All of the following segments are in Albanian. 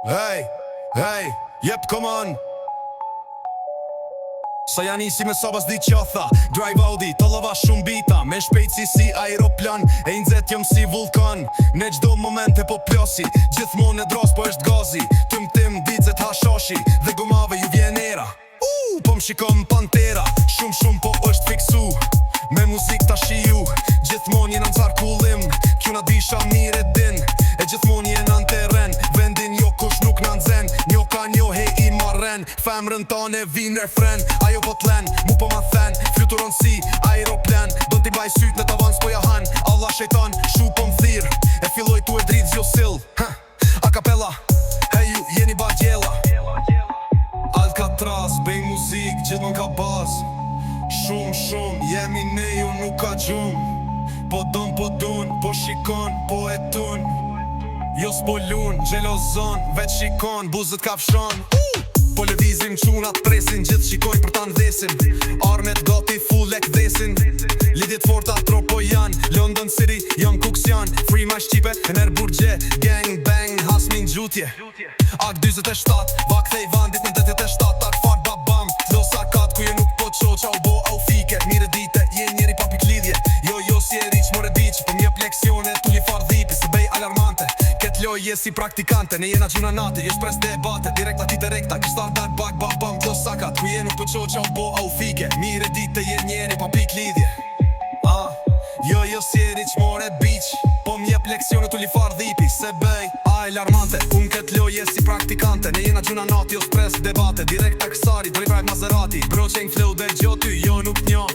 Hey, hey, jep command. Sa janë isi me sabas di qatha Drive Audi, tollova shumë bita Me shpejtësi si aeroplan E nxet jëm si vulkan Në gjdo momente po plosi Gjithmonë e dros po është gazi Tim dicet hashashi Dhe gumave ju vjen era Po m'shikon pantera Shumë po është fiksu Me muzik ta shiju Gjithmonë jena në carkullim Kjo na disha mire din E gjithmonë jena në teren Vendin jo kush nuk na nxen Njo ka njo he i marren Femrën tane vin refren Ajo po t'len, mu po ma then Fluturon si aeroplan Don t'i baj syt në tavan s'po ja han Allah shejtan, shu po m'thir E filloj tu e drit zjo sill A capella, hey ju jeni ba gjella Alcatraz, bej muzik, gjithmon ka baz Shumë, jemi ne ju nuk ka gjum Po dun, po shikon, po e tun Jo s'po lun, gjelozon, veç shikon, buzët kafshon Po lëvizim qunat presin, gjithë shikojnë për ta ndhesin Armet gati full e kdesin Lidit forta tropo jan, London City, jam kuks jan Free ma shqipe, ener burgje, gang bang, hasmin gjutje Ak 27, vakthej vandit në 87 Tak fak babam, t'losa kat ku je nuk po qo qa u bo au fike Mire dite, je njeri pa pik lidhje Jo si e riq, more diq Po mjep leksione, tu li far dhipi Se bej alarmante Ket loj je si praktikante Ne jena gjuna nati, jesh pres debate Direkta ti të rekta, kështar dak bak babam T'losa kat ku je nuk po qo qa u bo au fike Mire dite, je njeri pa pik lidhje Jo si e riq, more biq Po mjep leksione, tu li far dhipi Se bej alarmante Unë ket loj je si praktikante Ne jena gjuna nati, jesh pres debate Direkta kësari, drejt rajt Maserati Bro qenj flow dhe gjo ty, jo nuk njo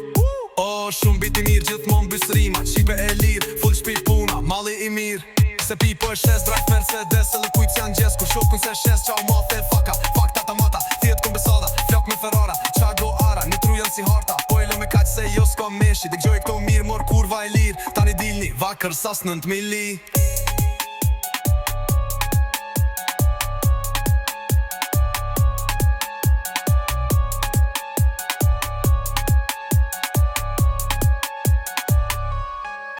Shumë biti mirë, gjithmon bys rima Qipe e lirë, full shpi puna, mali i mirë Se pipo e shes, drajt Mercedes E lëkujt janë gjes, ku shokun se shes Qa u mathe faka, fak tata mata Thjet kom besada, flok me Ferrara Qa go ara, një trujan si harta Po e lo me kaq se jo s'ka meshi Dhe gjoj këto mirë, mor kurva e lirë Tani dilni, vakër sas 9 mili